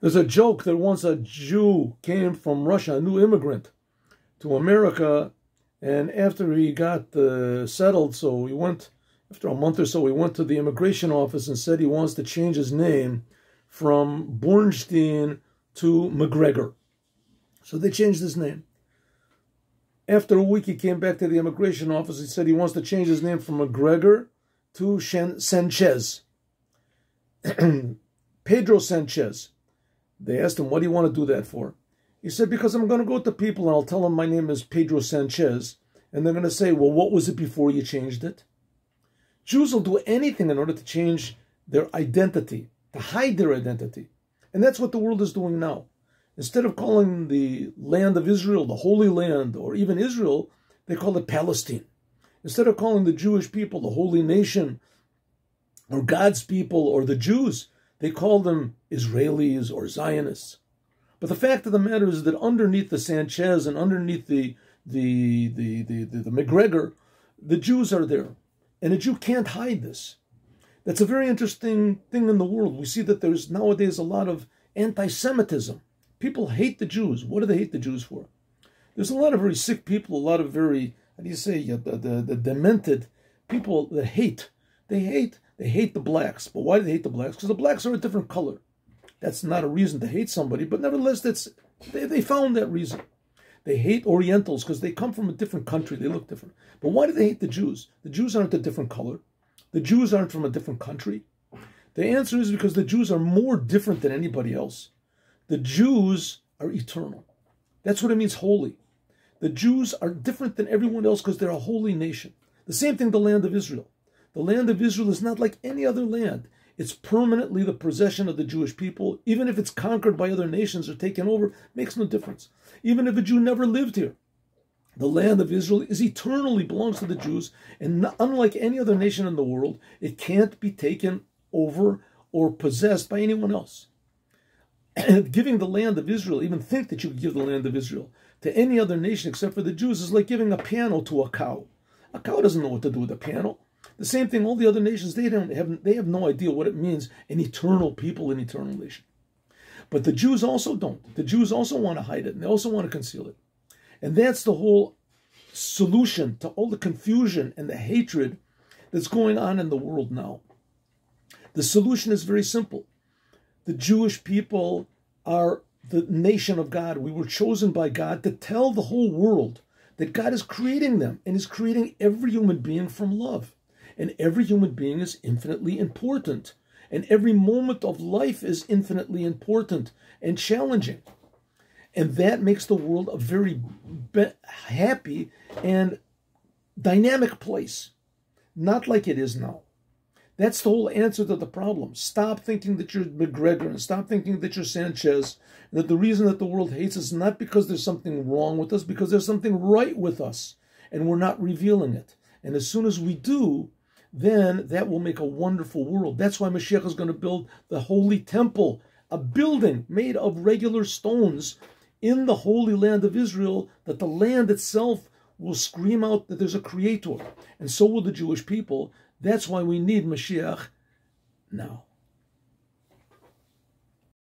There's a joke that once a Jew came from Russia, a new immigrant, to America, and after he got settled, so he went, after a month or so, he went to the immigration office and said he wants to change his name from Bornstein to McGregor. So they changed his name. After a week, he came back to the immigration office. He said he wants to change his name from McGregor to Sanchez. Pedro Sanchez. They asked him, what do you want to do that for? He said, because I'm going to go to people and I'll tell them my name is Pedro Sanchez. And they're going to say, well, what was it before you changed it? Jews will do anything in order to change their identity, to hide their identity. And that's what the world is doing now. Instead of calling the land of Israel the Holy Land, or even Israel, they call it Palestine. Instead of calling the Jewish people the Holy Nation, or God's people, or the Jews, they call them Israelis or Zionists. But the fact of the matter is that underneath the Sanchez and underneath the McGregor, the Jews are there. And a Jew can't hide this. That's a very interesting thing in the world. We see that there's nowadays a lot of anti-Semitism. People hate the Jews. What do they hate the Jews for? There's a lot of very sick people, a lot of very, how do you say, the demented people that hate. They hate the blacks. But why do they hate the blacks? Because the blacks are a different color. That's not a reason to hate somebody, but nevertheless, they found that reason. They hate Orientals because they come from a different country. They look different. But why do they hate the Jews? The Jews aren't a different color. The Jews aren't from a different country. The answer is because the Jews are more different than anybody else. The Jews are eternal. That's what it means, holy. The Jews are different than everyone else because they're a holy nation. The same thing, the land of Israel. The land of Israel is not like any other land. It's permanently the possession of the Jewish people. Even if it's conquered by other nations or taken over, makes no difference. Even if a Jew never lived here, the land of Israel is eternally belongs to the Jews, and unlike any other nation in the world, it can't be taken over or possessed by anyone else. And giving the land of Israel, even think that you could give the land of Israel to any other nation except for the Jews, is like giving a piano to a cow. A cow doesn't know what to do with a piano. The same thing, all the other nations, they have no idea what it means, an eternal people, an eternal nation. But the Jews also don't. The Jews also want to hide it, and they also want to conceal it. And that's the whole solution to all the confusion and the hatred that's going on in the world now. The solution is very simple. The Jewish people are the nation of God. We were chosen by God to tell the whole world that God is creating them and is creating every human being from love. And every human being is infinitely important. And every moment of life is infinitely important and challenging. And that makes the world a very happy and dynamic place. Not like it is now. That's the whole answer to the problem. Stop thinking that you're McGregor and stop thinking that you're Sanchez. And that the reason that the world hates us is not because there's something wrong with us, because there's something right with us. And we're not revealing it. And as soon as we do, then that will make a wonderful world. That's why Moshiach is going to build the holy temple, a building made of regular stones in the holy land of Israel, that the land itself will scream out that there's a creator. And so will the Jewish people. That's why we need Moshiach now.